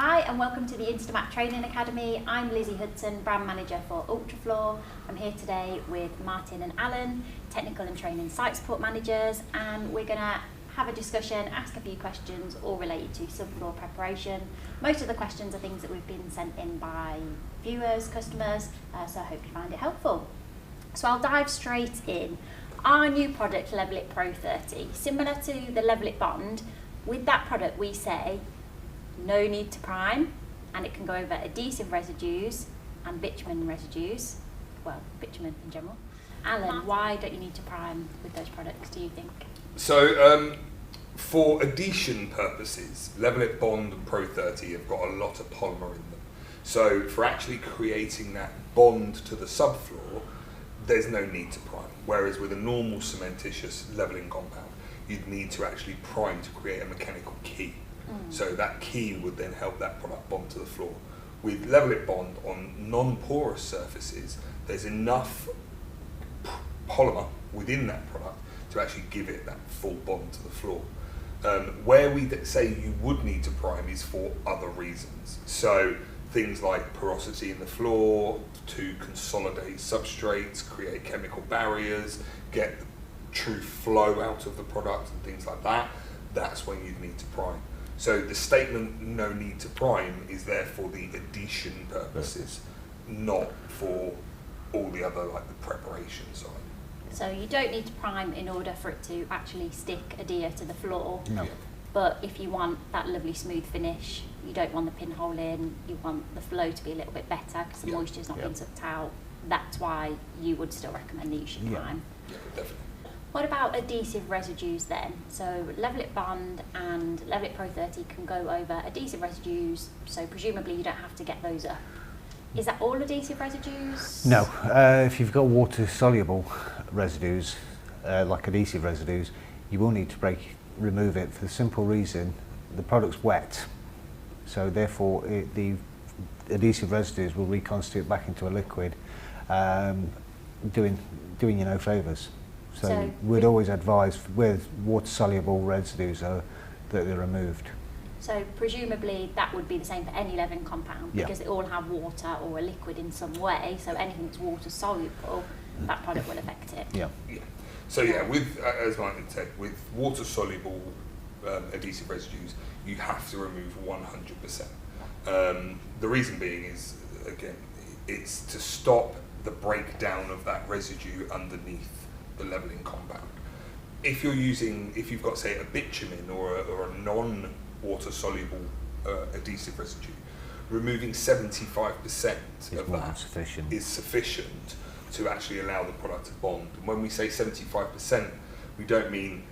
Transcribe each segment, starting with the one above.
Hi and welcome to the Instamat Training Academy. I'm Lizzie Hudson, Brand Manager for Ultrafloor. I'm here today with Martin and Alan, Technical and Training Site Support Managers, and we're going to have a discussion, ask a few questions all related to subfloor preparation. Most of the questions are things that we've been sent in by viewers, customers, so I hope you find it helpful. So I'll dive straight in. Our new product, Levelit Pro30, similar to the Levelit Bond, with that product we say no need to prime, and it can go over adhesive residues and bitumen residues, well, bitumen in general. Alan, why don't you need to prime with those products, do you think? So for adhesion purposes, Levelit Bond and Pro30 have got a lot of polymer in them. So for actually creating that bond to the subfloor, there's no need to prime. Whereas with a normal cementitious leveling compound, you'd need to actually prime to create a mechanical key. So that key would then help that product bond to the floor. With Levelit Bond on non-porous surfaces, there's enough polymer within that product to actually give it that full bond to the floor. Where we say you would need to prime is for other reasons. So things like porosity in the floor, to consolidate substrates, create chemical barriers, get the true flow out of the product and things like that, that's when you'd need to prime. So the statement no need to prime is there for the adhesion purposes, not for all the other, like the preparation side. So you don't need to prime in order for it to actually adhere to the floor. No. But if you want that lovely smooth finish, you don't want the pinhole in, you want the flow to be a little bit better because the moisture's not been sucked out. That's why you would still recommend that you should prime. Yeah, definitely. What about adhesive residues then? So Levelit Bond and Levelit Pro30 can go over adhesive residues, so presumably you don't have to get those up. Is that all adhesive residues? No, if you've got water-soluble residues, like adhesive residues, you will need to remove it for the simple reason the product's wet. So therefore the adhesive residues will reconstitute back into a liquid, doing you no favours. So we'd always advise with water-soluble residues that they're removed. So presumably that would be the same for any leavening compound because they all have water or a liquid in some way, so anything that's water-soluble, that product will affect it. Yeah. So with, as Martin said, with water-soluble adhesive residues, you have to remove 100%. The reason being is, again, it's to stop the breakdown of that residue underneath the leveling compound. If you've got, say, a bitumen or a non-water soluble adhesive residue, removing 75% of that is sufficient to actually allow the product to bond. And when we say 75%, we don't mean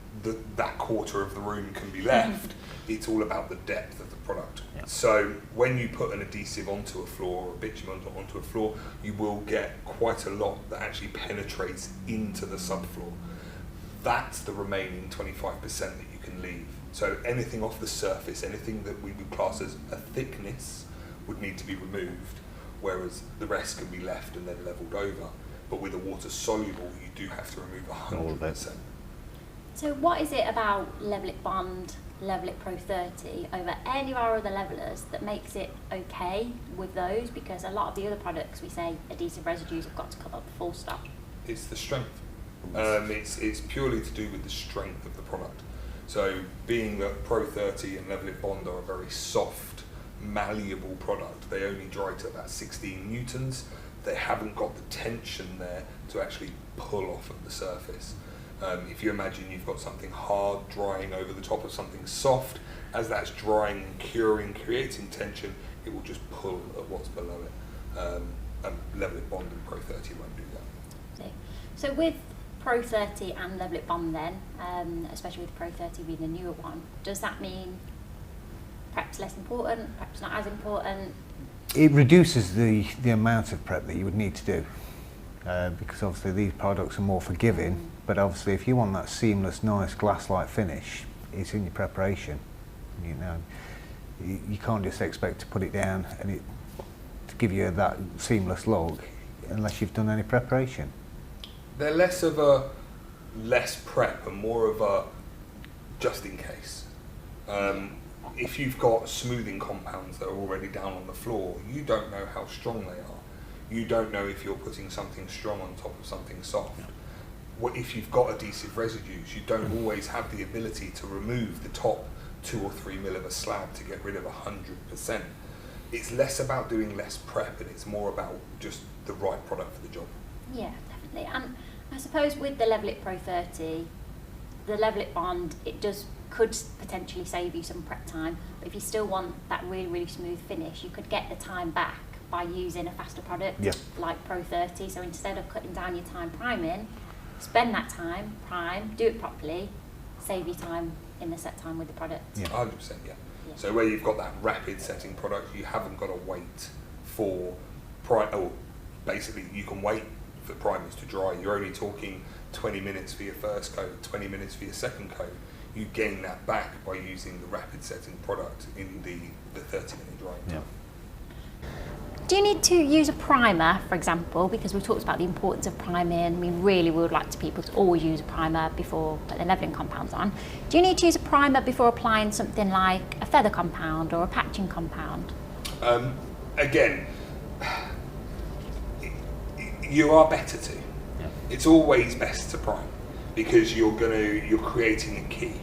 that quarter of the room can be left. It's all about the depth of the product. So when you put an adhesive onto a floor or a bitumen onto a floor, you will get quite a lot that actually penetrates into the subfloor. That's the remaining 25% that you can leave. So anything off the surface, anything that we would class as a thickness would need to be removed, whereas the rest can be left and then leveled over. But with a water soluble, you do have to remove 100%. So what is it about Levelit Bond, Levelit Pro30 over any of our other levelers that makes it okay with those? Because a lot of the other products we say adhesive residues have got to come up full stop. It's the strength. It's purely to do with the strength of the product. So being that Pro30 and Levelit Bond are a very soft, malleable product, they only dry to about 16 newtons. They haven't got the tension there to actually pull off of the surface. If you imagine you've got something hard drying over the top of something soft, as that's drying and curing, creating tension, it will just pull at what's below it. And Levelit Bond and Pro30 won't do that. So with Pro30 and Levelit Bond then, especially with Pro30 being the newer one, does that mean perhaps less important, perhaps not as important? It reduces the amount of prep that you would need to do. Because obviously these products are more forgiving, but obviously if you want that seamless, nice glass-like finish, it's in your preparation. You know, you can't just expect to put it down and to give you that seamless look unless you've done any preparation. They're less of a less prep and more of a just in case. if you've got smoothing compounds that are already down on the floor, you don't know how strong they are. You don't know if you're putting something strong on top of something soft. What if you've got adhesive residues, you don't always have the ability to remove the top 2 or 3 mil of a slab to get rid of 100%. It's less about doing less prep and it's more about just the right product for the job. Yeah, definitely. And I suppose with the Levelit Pro30, the Levelit Bond, could potentially save you some prep time, but if you still want that really, really smooth finish, you could get the time back by using a faster product like Pro30. So instead of cutting down your time priming, spend that time, prime, do it properly, save you time in the set time with the product. Yeah, 100%, yeah. So where you've got that rapid setting product, you haven't got to wait for basically you can wait for primers to dry. You're only talking 20 minutes for your first coat, 20 minutes for your second coat. You gain that back by using the rapid setting product in the 30-minute drying time. Do you need to use a primer, for example, because we've talked about the importance of priming? We really would like people to always use a primer before putting the levelling compounds on. Do you need to use a primer before applying something like a feather compound or a patching compound? Again, you are better to. It's always best to prime because you're creating a key.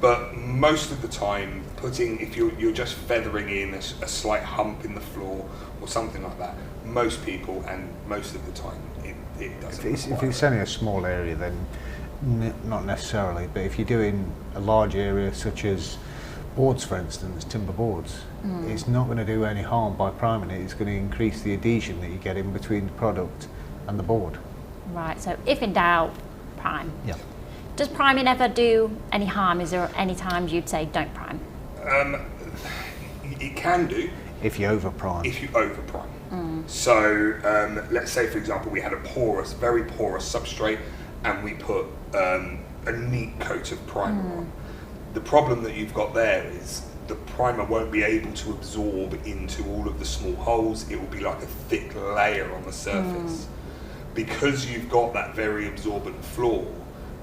But most of the time, if you're just feathering in a slight hump in the floor or something like that, most people and most of the time it doesn't. If it's only a small area, then not necessarily. But if you're doing a large area, such as boards, for instance, timber boards, it's not going to do any harm by priming it. It's going to increase the adhesion that you get in between the product and the board. Right. So if in doubt, prime. Yeah. Does priming ever do any harm? Is there any times you'd say don't prime? It can do. If you over prime. If you over prime. So let's say, for example, we had a very porous substrate and we put a neat coat of primer on. The problem that you've got there is the primer won't be able to absorb into all of the small holes. It will be like a thick layer on the surface. Because you've got that very absorbent floor,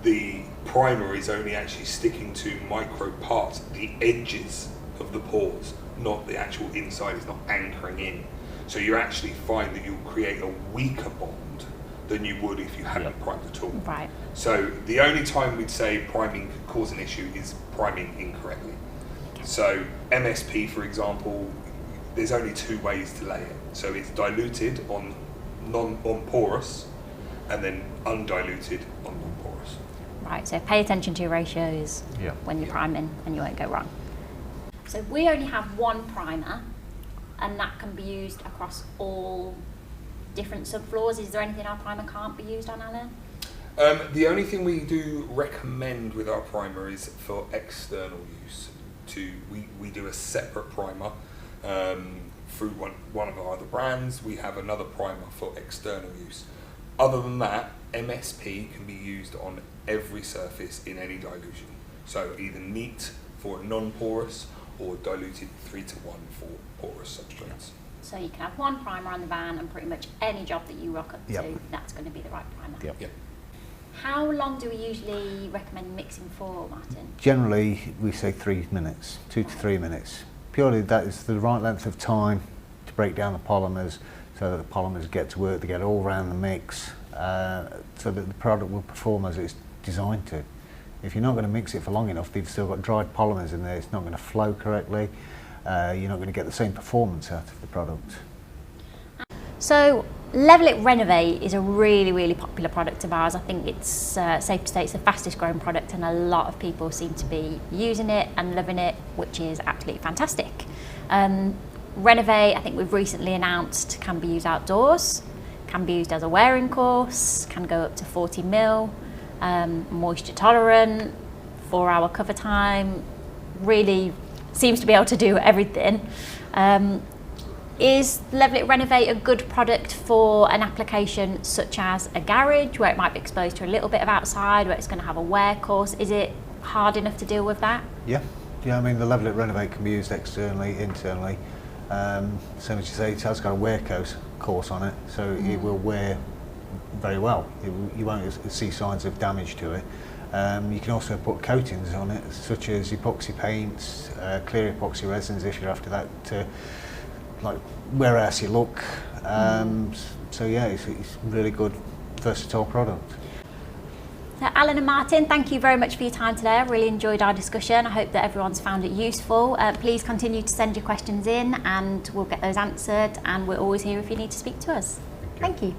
the primer is only actually sticking to micro parts, the edges of the pores, not the actual inside. It's not anchoring in. So you actually find that you'll create a weaker bond than you would if you hadn't primed at all. Right. So the only time we'd say priming could cause an issue is priming incorrectly. So MSP, for example, there's only 2 ways to lay it. So it's diluted on porous and then undiluted on non-porous. Right, so pay attention to your ratios when you're priming and you won't go wrong. So we only have one primer and that can be used across all different subfloors. Is there anything our primer can't be used on, Alan? The only thing we do recommend with our primer is for external use. We do a separate primer through one of our other brands. We have another primer for external use. Other than that, MSP can be used on every surface in any dilution. So either neat for non-porous or diluted 3:1 for porous substrates. So you can have one primer on the van and pretty much any job that you rock up to, that's going to be the right primer. Yep. How long do we usually recommend mixing for, Martin? Generally, we say 3 minutes, 2 to 3 minutes. Purely that is the right length of time to break down the polymers so that the polymers get to work, they get all around the mix, so that the product will perform as it's designed to. If you're not going to mix it for long enough, you've still got dried polymers in there, it's not going to flow correctly, you're not going to get the same performance out of the product. So Levelit Renovate is a really, really popular product of ours. I think it's safe to say it's the fastest growing product and a lot of people seem to be using it and loving it, which is absolutely fantastic. Renovate, I think we've recently announced, can be used outdoors, can be used as a wearing course, can go up to 40 mil, moisture tolerant, 4-hour cover time, really seems to be able to do everything. Is Levelit Renovate a good product for an application such as a garage where it might be exposed to a little bit of outside, where it's going to have a wear course? Is it hard enough to deal with that? Yeah, I mean the Levelit Renovate can be used externally, internally. Same as you say, it has got a wear course on it, so it will wear very well. You won't see signs of damage to it. You can also put coatings on it, such as epoxy paints, clear epoxy resins if you're after that to like wear out your look. So yeah, it's really good, versatile product. So Alan and Martin, thank you very much for your time today. I really enjoyed our discussion. I hope that everyone's found it useful. Please continue to send your questions in and we'll get those answered, and we're always here if you need to speak to us. Thank you.